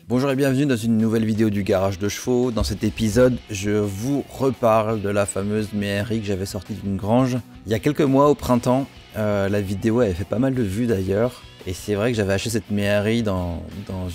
Bonjour et bienvenue dans une nouvelle vidéo du garage de chevaux. Dans cet épisode, je vous reparle de la fameuse méhairie que j'avais sortie d'une grange il y a quelques mois au printemps. La vidéo avait fait pas mal de vues d'ailleurs. Et c'est vrai que j'avais acheté cette méhairie dans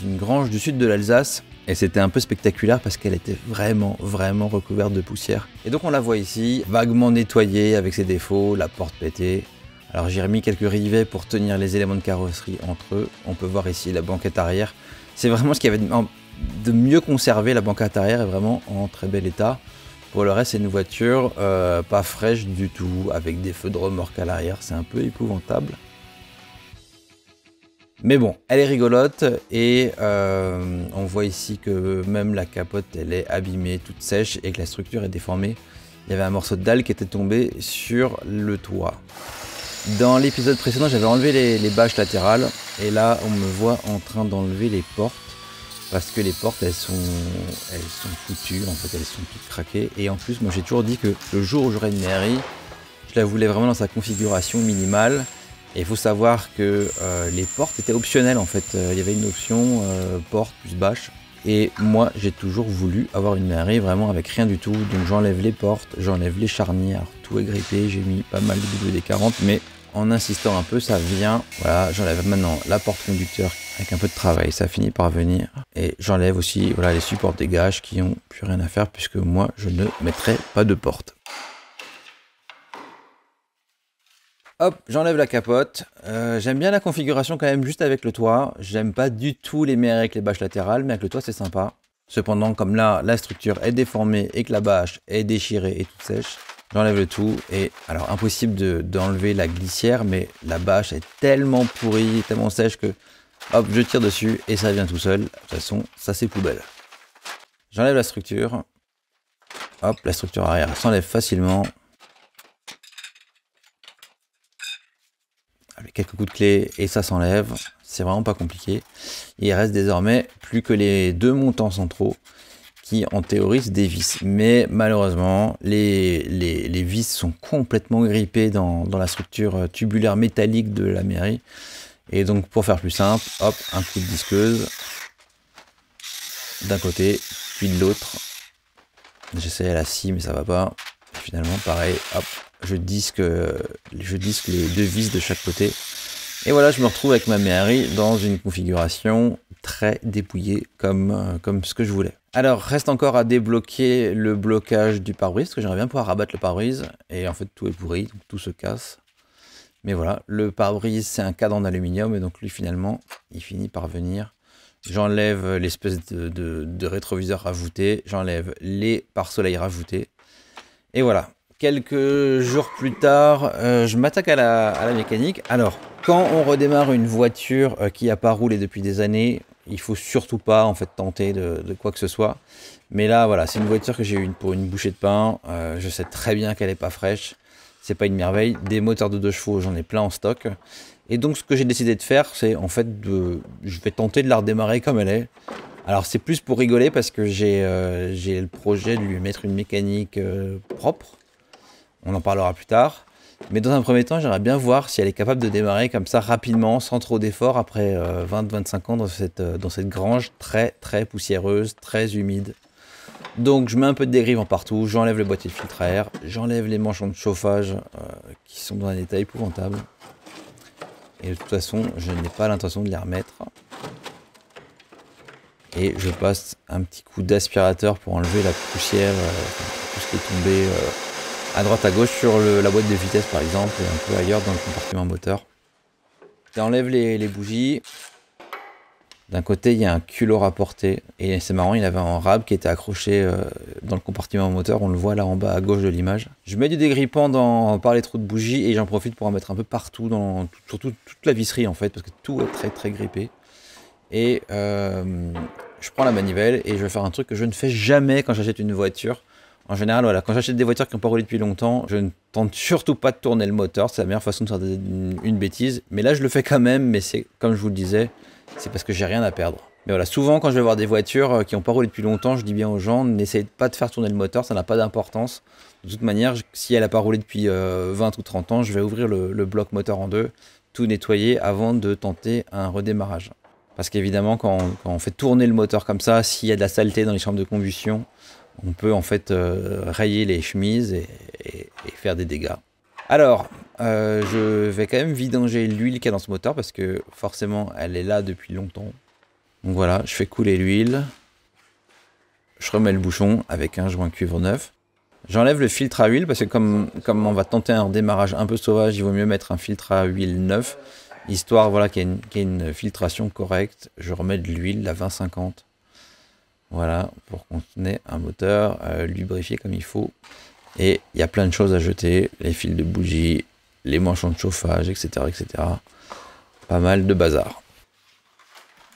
une grange du sud de l'Alsace. Et c'était un peu spectaculaire parce qu'elle était vraiment recouverte de poussière. Et donc on la voit ici, vaguement nettoyée avec ses défauts, la porte pétée. Alors j'ai remis quelques rivets pour tenir les éléments de carrosserie entre eux. On peut voir ici la banquette arrière. C'est vraiment ce qu'il y avait de mieux conservé. La banquette arrière est vraiment en très bel état. Pour le reste, c'est une voiture pas fraîche du tout, avec des feux de remorque à l'arrière. C'est un peu épouvantable. Mais bon, elle est rigolote et on voit ici que même la capote, elle est abîmée, toute sèche et que la structure est déformée. Il y avait un morceau de dalle qui était tombé sur le toit. Dans l'épisode précédent, j'avais enlevé les bâches latérales et là, on me voit en train d'enlever les portes parce que les portes, elles sont foutues, en fait, elles sont toutes craquées. Et en plus, moi, j'ai toujours dit que le jour où j'aurai une méhairie, je la voulais vraiment dans sa configuration minimale. Et il faut savoir que les portes étaient optionnelles, en fait. Il y avait une option porte plus bâche. Et moi, j'ai toujours voulu avoir une méhairie vraiment avec rien du tout. Donc j'enlève les portes, j'enlève les charnières, tout est grippé. J'ai mis pas mal de WD-40, mais en insistant un peu, ça vient. Voilà, j'enlève maintenant la porte conducteur avec un peu de travail, ça finit par venir. Et j'enlève aussi voilà, les supports des gages qui n'ont plus rien à faire puisque moi, je ne mettrai pas de porte. Hop, j'enlève la capote. J'aime bien la configuration quand même juste avec le toit. J'aime pas du tout les méhairies avec les bâches latérales, mais avec le toit c'est sympa. Cependant, comme là, la structure est déformée et que la bâche est déchirée et toute sèche, j'enlève le tout. Et alors, impossible d'enlever la glissière, mais la bâche est tellement pourrie, tellement sèche que hop, je tire dessus et ça vient tout seul. De toute façon, ça c'est poubelle. J'enlève la structure. Hop, la structure arrière s'enlève facilement. Avec quelques coups de clé et ça s'enlève, c'est vraiment pas compliqué. Il reste désormais plus que les deux montants centraux qui en théorie se dévissent. Mais malheureusement, les vis sont complètement grippées dans la structure tubulaire métallique de la méhairie. Et donc pour faire plus simple, hop, un coup de disqueuse d'un côté, puis de l'autre. J'essaie à la scie mais ça va pas. Et finalement pareil, hop. Je disque les deux vis de chaque côté. Et voilà, je me retrouve avec ma méhairie dans une configuration très dépouillée comme ce que je voulais. Alors, reste encore à débloquer le blocage du pare-brise, parce que j'aimerais bien pouvoir rabattre le pare-brise. Et en fait, tout est pourri, donc tout se casse. Mais voilà, le pare-brise, c'est un cadre en aluminium, et donc lui, finalement, il finit par venir. J'enlève l'espèce de rétroviseur rajouté, j'enlève les pare-soleil rajoutés. Et voilà. Quelques jours plus tard, je m'attaque à la mécanique. Alors, quand on redémarre une voiture qui n'a pas roulé depuis des années, il faut surtout pas en fait tenter de quoi que ce soit. Mais là, voilà, c'est une voiture que j'ai eue pour une bouchée de pain. Je sais très bien qu'elle n'est pas fraîche. C'est pas une merveille. Des moteurs de 2 chevaux, j'en ai plein en stock. Et donc, ce que j'ai décidé de faire, c'est en fait je vais tenter de la redémarrer comme elle est. Alors, c'est plus pour rigoler parce que j'ai le projet de lui mettre une mécanique propre. On en parlera plus tard. Mais dans un premier temps, j'aimerais bien voir si elle est capable de démarrer comme ça rapidement, sans trop d'efforts, après 20-25 ans dans cette grange très poussiéreuse, très humide. Donc je mets un peu de dérive en partout, j'enlève le boîtier de filtre à air, j'enlève les manchons de chauffage qui sont dans un état épouvantable. Et de toute façon, je n'ai pas l'intention de les remettre. Et je passe un petit coup d'aspirateur pour enlever la poussière, tout ce qui est tombé à droite à gauche sur la boîte de vitesse par exemple et un peu ailleurs dans le compartiment moteur. J'enlève les bougies. D'un côté il y a un culot rapporté et c'est marrant, il avait un rab qui était accroché dans le compartiment moteur, on le voit là en bas à gauche de l'image. Je mets du dégrippant par les trous de bougies et j'en profite pour en mettre un peu partout, surtout toute la visserie en fait parce que tout est très grippé. Et je prends la manivelle et je vais faire un truc que je ne fais jamais quand j'achète une voiture. En général, voilà, quand j'achète des voitures qui n'ont pas roulé depuis longtemps, je ne tente surtout pas de tourner le moteur. C'est la meilleure façon de faire une bêtise. Mais là, je le fais quand même. Mais c'est comme je vous le disais, c'est parce que j'ai rien à perdre. Mais voilà, souvent, quand je vais voir des voitures qui n'ont pas roulé depuis longtemps, je dis bien aux gens, n'essayez pas de faire tourner le moteur, ça n'a pas d'importance. De toute manière, si elle n'a pas roulé depuis 20 ou 30 ans, je vais ouvrir le bloc moteur en deux, tout nettoyer avant de tenter un redémarrage. Parce qu'évidemment, quand on fait tourner le moteur comme ça, s'il y a de la saleté dans les chambres de combustion, on peut en fait rayer les chemises et faire des dégâts. Alors, je vais quand même vidanger l'huile qu'il y a dans ce moteur parce que forcément, elle est là depuis longtemps. Donc voilà, je fais couler l'huile. Je remets le bouchon avec un joint cuivre neuf. J'enlève le filtre à huile parce que comme on va tenter un redémarrage un peu sauvage, il vaut mieux mettre un filtre à huile neuf, histoire voilà, qu'il y ait une filtration correcte. Je remets de l'huile, la 20-50. Voilà, pour qu'on ait un moteur lubrifié comme il faut. Et il y a plein de choses à jeter, les fils de bougie, les manchons de chauffage, etc., etc. Pas mal de bazar.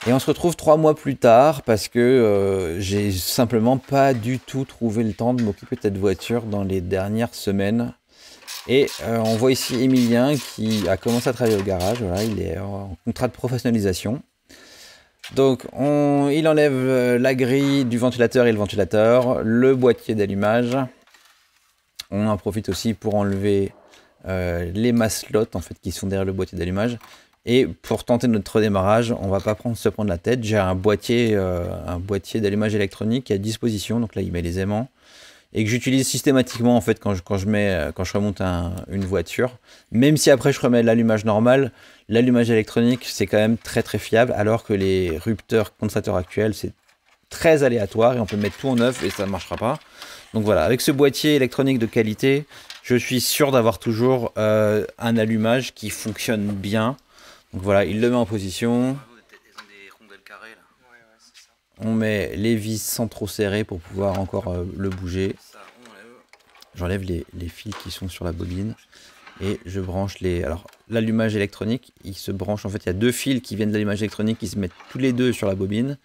Et on se retrouve 3 mois plus tard parce que j'ai simplement pas du tout trouvé le temps de m'occuper de cette voiture dans les dernières semaines. Et on voit ici Emilien qui a commencé à travailler au garage. Voilà, il est en contrat de professionnalisation. Donc il enlève la grille du ventilateur et le ventilateur, le boîtier d'allumage. On en profite aussi pour enlever les maslottes en fait, qui sont derrière le boîtier d'allumage. Et pour tenter notre redémarrage, on ne va pas se prendre la tête. J'ai un boîtier d'allumage électronique à disposition. Donc là, il met les aimants. Et que j'utilise systématiquement en fait, quand je remonte une voiture. Même si après je remets l'allumage normal, l'allumage électronique, c'est quand même très très fiable. Alors que les rupteurs condensateurs actuels, c'est très aléatoire. Et on peut mettre tout en neuf et ça ne marchera pas. Donc voilà, avec ce boîtier électronique de qualité, je suis sûr d'avoir toujours un allumage qui fonctionne bien. Donc voilà, il le met en position. On met les vis sans trop serrer pour pouvoir encore le bouger. J'enlève les fils qui sont sur la bobine et je branche les... Alors l'allumage électronique, il se branche, en fait il y a 2 fils qui viennent de l'allumage électronique qui se mettent tous les 2 sur la bobine.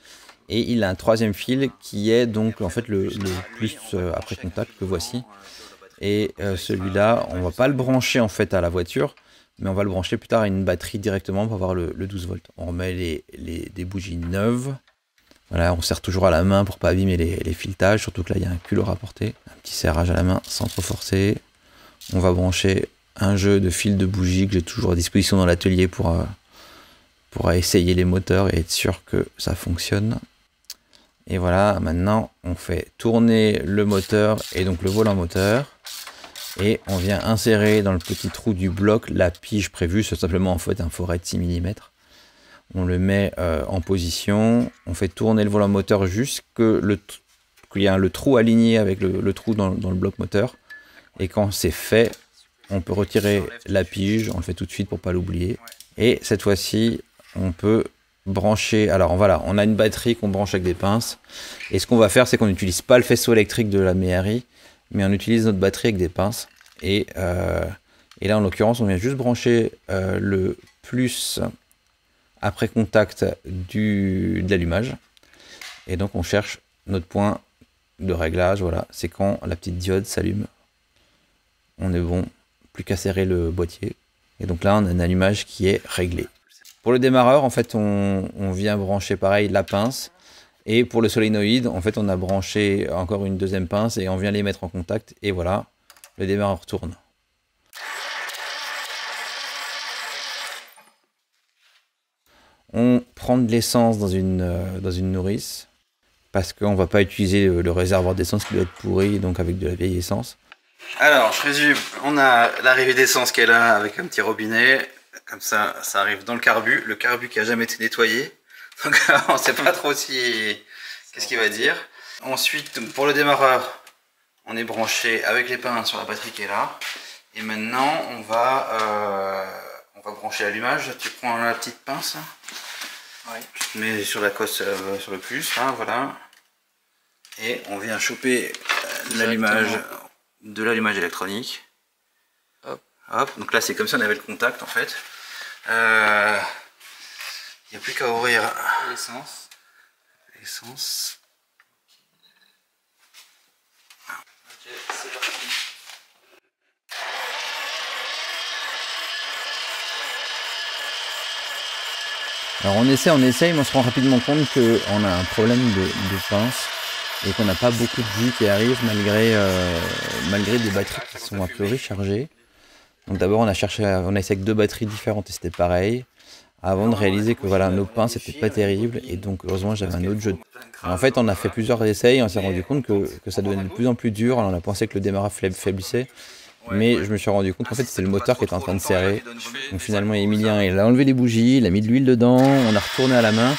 Et il a un 3e fil qui est donc en fait le plus après contact que voici. Et celui-là, on va pas le brancher en fait à la voiture, mais on va le brancher plus tard à une batterie directement pour avoir le 12 volts. On remet des bougies neuves. Voilà, on serre toujours à la main pour pas abîmer les filetages, surtout que là il y a un culot rapporté. Un petit serrage à la main sans trop forcer. On va brancher un jeu de fils de bougies que j'ai toujours à disposition dans l'atelier pour essayer les moteurs et être sûr que ça fonctionne. Et voilà, maintenant on fait tourner le moteur et donc le volant moteur. Et on vient insérer dans le petit trou du bloc la pige prévue, c'est simplement en fait un foret de 6 mm. On le met en position, on fait tourner le volant moteur jusqu'à qu'il y a le trou aligné avec le trou dans le bloc moteur. Et quand c'est fait, on peut retirer la pige, on le fait tout de suite pour ne pas l'oublier. Et cette fois-ci, on peut brancher, alors voilà, on a une batterie qu'on branche avec des pinces. Et ce qu'on va faire, c'est qu'on n'utilise pas le faisceau électrique de la méhari, mais on utilise notre batterie avec des pinces. Et là, en l'occurrence, on vient juste brancher le plus après contact de l'allumage. Et donc, on cherche notre point de réglage. Voilà, c'est quand la petite diode s'allume. On est bon, plus qu'à serrer le boîtier. Et donc là, on a un allumage qui est réglé. Pour le démarreur, en fait, on vient brancher pareil la pince. Et pour le solénoïde, en fait, on a branché encore une 2e pince et on vient les mettre en contact. Et voilà, le démarreur tourne. On prend de l'essence dans une nourrice parce qu'on ne va pas utiliser le réservoir d'essence qui doit être pourri, donc avec de la vieille essence. Alors, je résume. On a l'arrivée d'essence qui est là avec un petit robinet. Comme ça, ça arrive dans le carbu qui n'a jamais été nettoyé. Donc, on ne sait pas trop qu'est-ce qu'il va dire. Ensuite, pour le démarreur, on est branché avec les pinces sur la batterie qui est là. Et maintenant, on va brancher l'allumage. Tu prends la petite pince. Oui. Tu te mets sur la cosse, sur le plus, hein, voilà. Et on vient choper l'allumage de l'allumage électronique. Hop. Hop. Donc là, c'est comme si on avait le contact en fait. Il n'y a plus qu'à ouvrir l'essence. Ok, c'est parti. Alors on essaye, mais on se rend rapidement compte qu'on a un problème de pince et qu'on n'a pas beaucoup de jus qui arrive malgré des batteries qui sont a priori chargées. Donc d'abord on a essayé avec 2 batteries différentes et c'était pareil. avant de réaliser que voilà, nos pains c'était pas terrible et donc heureusement j'avais un autre jeu. En fait, on a fait plusieurs essais et on s'est rendu compte que ça devenait de plus en plus dur. Alors, on a pensé que le démarrage faiblissait, mais je me suis rendu compte qu'en fait c'était le moteur qui était en train de serrer. Donc finalement, Emilien il a enlevé les bougies, il a mis de l'huile dedans, on a retourné à la main.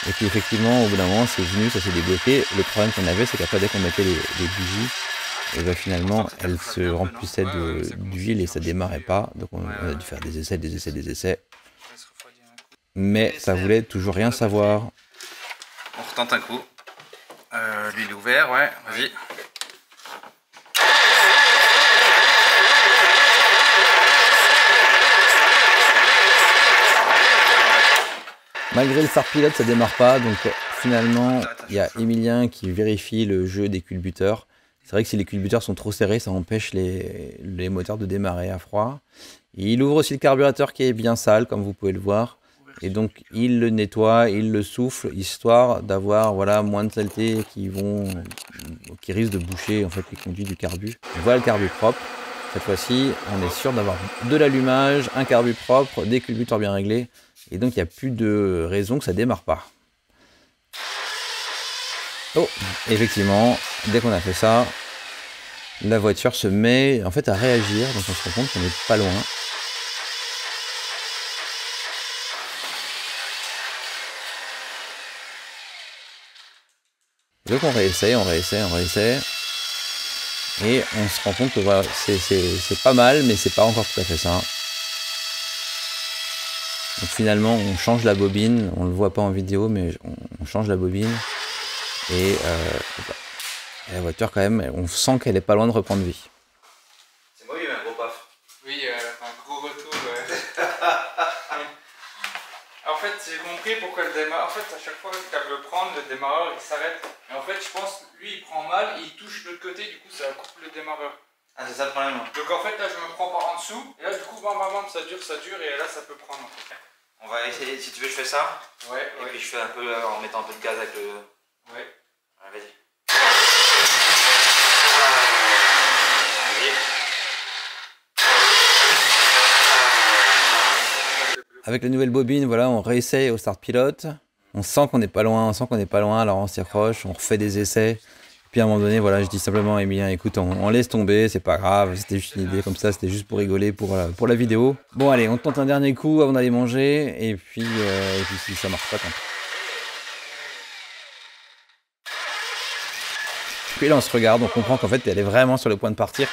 Et puis effectivement, au bout d'un moment, c'est venu, ça s'est débloqué. Le problème qu'on avait, c'est qu'après, dès qu'on mettait les bougies, et ben finalement, elles se remplissaient d'huile et ça démarrait pas. Donc on a dû faire des essais, des essais, des essais. Mais ça voulait toujours rien savoir. On retente un coup. L'huile est ouverte, ouais, vas-y. Malgré le start pilote, ça démarre pas. Donc finalement, il y a Emilien qui vérifie le jeu des culbuteurs. C'est vrai que si les culbuteurs sont trop serrés, ça empêche les moteurs de démarrer à froid. Et il ouvre aussi le carburateur qui est bien sale, comme vous pouvez le voir. Et donc il le nettoie, il le souffle, histoire d'avoir voilà, moins de saleté qui risquent de boucher en fait, les conduits du carbu. Voilà le carbu propre. Cette fois-ci, on est sûr d'avoir de l'allumage, un carbu propre, des culbuteurs bien réglés. Et donc il n'y a plus de raison que ça démarre pas. Oh, effectivement, dès qu'on a fait ça, la voiture se met en fait à réagir. Donc on se rend compte qu'on n'est pas loin. Donc on réessaye. Et on se rend compte que voilà, c'est pas mal, mais c'est pas encore tout à fait ça. Donc finalement, on change la bobine. On le voit pas en vidéo, mais on change la bobine. Et la voiture, quand même, on sent qu'elle est pas loin de reprendre vie. C'est moi, il y a eu un gros paf. Oui, un gros retour. En fait, j'ai compris pourquoi le démarreur. En fait, à chaque fois qu'elle veut prendre, le démarreur il s'arrête. Et en fait, je pense, lui il prend mal, il touche l'autre côté, du coup ça coupe le démarreur. Ah, c'est ça le problème. Donc en fait, là je me prends par en dessous, et là du coup, bam bam bam, ça dure, et là ça peut prendre. On va essayer, si tu veux, je fais ça. Ouais, et puis je fais un peu en mettant un peu de gaz avec le. Ouais. Allez, vas-y. Avec la nouvelle bobine, voilà, on réessaye au start pilote. On sent qu'on n'est pas loin, alors on s'y accroche, on refait des essais. Puis à un moment donné, voilà, je dis simplement à Emilien, écoute, on laisse tomber, c'est pas grave, c'était juste une idée comme ça, c'était juste pour rigoler pour la vidéo. Bon allez, on tente un dernier coup avant d'aller manger, et puis si ça marche pas, tant pis. Puis là on se regarde, on comprend qu'en fait elle est vraiment sur le point de partir.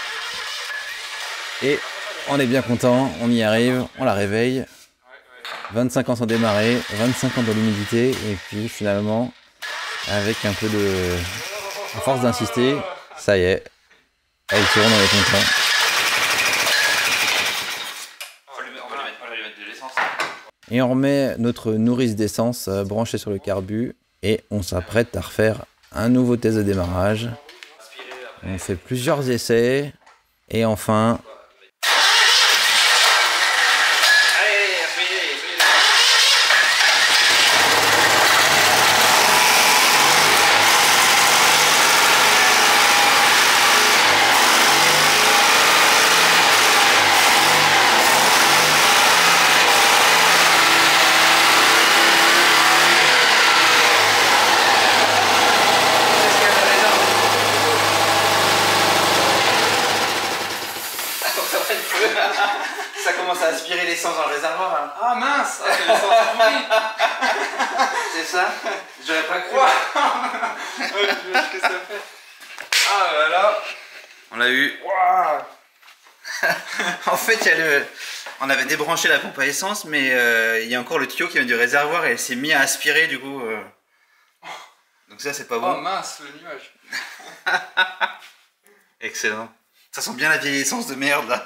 Et on est bien content, on y arrive, on la réveille. 25 ans sans démarrer, 25 ans dans l'humidité, et puis finalement, avec un peu de... à force d'insister, ça y est, elle tourne, on est content. On va lui mettre de l'essence. Et on remet notre nourrice d'essence branchée sur le carbu, et on s'apprête à refaire un nouveau test de démarrage. On fait plusieurs essais, et enfin... Ça commence à aspirer l'essence dans le réservoir. Hein. Ah mince, c'est l'essence pourrie. C'est ça. J'aurais pas cru. Qu'est-ce que ça fait? Ah là là. On l'a eu. Wow. En fait, il y a on avait débranché la pompe à essence, mais il y a encore le tuyau qui vient du réservoir et elle s'est mis à aspirer du coup. Donc ça, c'est pas bon. Oh mince, le nuage. Excellent. Ça sent bien la vieille essence de merde là.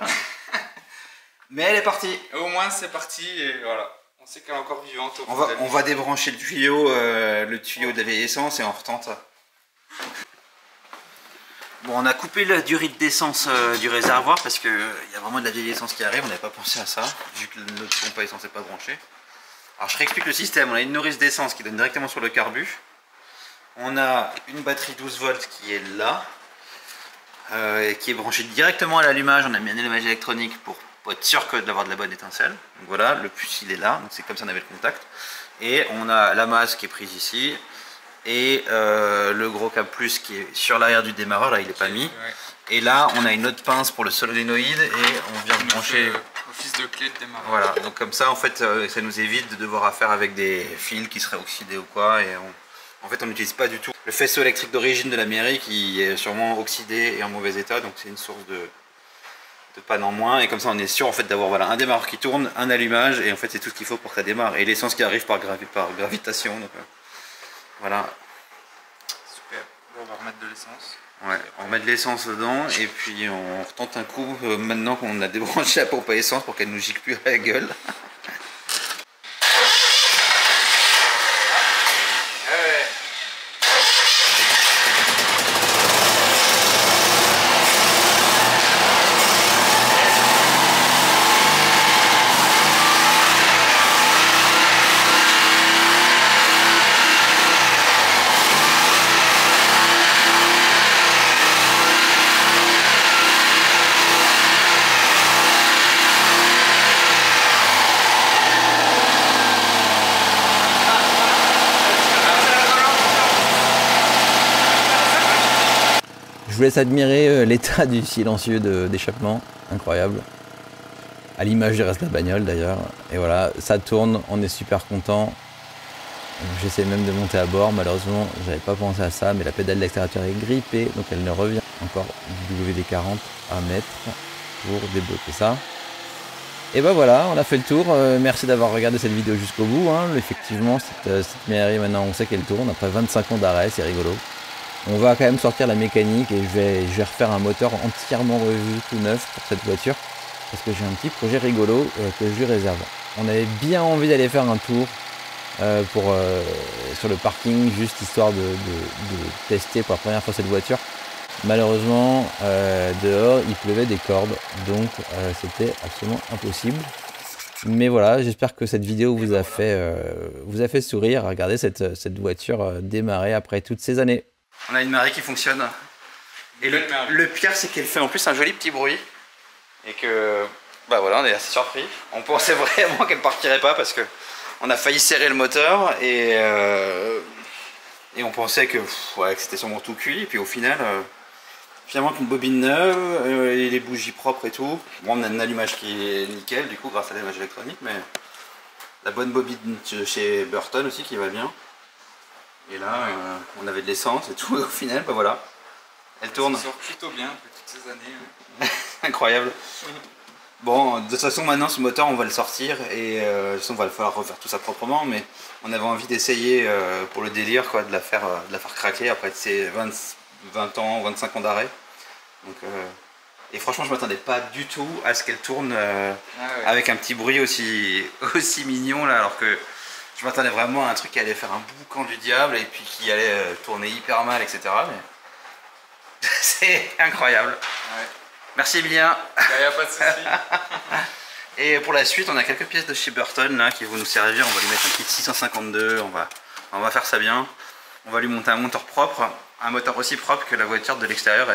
Mais elle est partie. Au moins c'est parti et voilà. On sait qu'elle est encore vivante. On va débrancher le tuyau de la vieille essence et on retente ça. Bon, on a coupé la durée d'essence du réservoir parce qu'il y a vraiment de la vieille essence qui arrive. On n'avait pas pensé à ça, vu que notre pompe à essence n'est pas branchée. Alors je réexplique le système. On a une nourrice d'essence qui donne directement sur le carbu. On a une batterie 12 volts qui est là, qui est branchée directement à l'allumage. On a mis un allumage électronique pour pour être sûr d'avoir de la bonne étincelle. Donc voilà, le puce il est là, donc c'est comme ça on avait le contact. Et on a la masse qui est prise ici, et le gros câble plus qui est sur l'arrière du démarreur, là il n'est pas mis. Et là on a une autre pince pour le solénoïde, et on vient de brancher... Office de clé de démarrage. Voilà, donc comme ça en fait ça nous évite de devoir affaire avec des fils qui seraient oxydés ou quoi, et en fait on n'utilise pas du tout le faisceau électrique d'origine de la mairie qui est sûrement oxydé et en mauvais état, donc c'est une source de panne en moins, et comme ça on est sûr en fait d'avoir voilà, un démarreur qui tourne, un allumage, et en fait c'est tout ce qu'il faut pour que ça démarre, et l'essence qui arrive par gravitation, donc voilà. Super, on va remettre de l'essence. Ouais, on met de l'essence dedans et puis on retente un coup maintenant qu'on a débranché la pompe à essence pour qu'elle nous gicle plus à la gueule. Je vous laisse admirer l'état du silencieux d'échappement, incroyable. À l'image du reste de la bagnole d'ailleurs. Et voilà, ça tourne, on est super content. J'essaie même de monter à bord, malheureusement j'avais pas pensé à ça, mais la pédale d'accélérateur est grippée, donc elle ne revient encore du WD-40 à mettre pour débloquer ça. Et ben voilà, on a fait le tour. Merci d'avoir regardé cette vidéo jusqu'au bout. Effectivement, cette Méhari maintenant on sait qu'elle tourne après 25 ans d'arrêt, c'est rigolo. On va quand même sortir la mécanique et je vais refaire un moteur entièrement revu, tout neuf pour cette voiture. Parce que j'ai un petit projet rigolo que je lui réserve. On avait bien envie d'aller faire un tour sur le parking, juste histoire de tester pour la première fois cette voiture. Malheureusement, dehors, il pleuvait des cordes, donc c'était absolument impossible. Mais voilà, j'espère que cette vidéo vous a fait sourire. Regardez cette voiture démarrer après toutes ces années. On a une Méhari qui fonctionne. Et le pire, c'est qu'elle fait en plus un joli petit bruit. Et que, bah voilà, on est assez surpris. On pensait vraiment qu'elle partirait pas parce que on a failli serrer le moteur et on pensait que c'était sûrement tout cuit. Et puis au final, finalement, qu'une bobine neuve, et les bougies propres et tout. Bon, on a un allumage qui est nickel, du coup, grâce à l'allumage électronique, mais la bonne bobine de chez Burton aussi qui va bien. Et là, on avait de l'essence et tout, et au final, bah voilà, elle tourne. Ça sort plutôt bien après toutes ces années. Incroyable. Bon, de toute façon, maintenant, ce moteur, on va le sortir, et de toute façon, il va falloir refaire tout ça proprement, mais on avait envie d'essayer, pour le délire, quoi, de la faire craquer après ces 20 ans, 25 ans d'arrêt. Donc, et franchement, je m'attendais pas du tout à ce qu'elle tourne avec un petit bruit aussi mignon, là, alors que je m'attendais vraiment à un truc qui allait faire un boucan du diable et puis qui allait tourner hyper mal, etc. Mais c'est incroyable. Ouais. Merci Emilien. Il n'y a pas de souci. Et pour la suite, on a quelques pièces de chez Burton là, qui vont nous servir. On va lui mettre un kit 652, on va faire ça bien. On va lui monter un moteur propre, un moteur aussi propre que la voiture de l'extérieur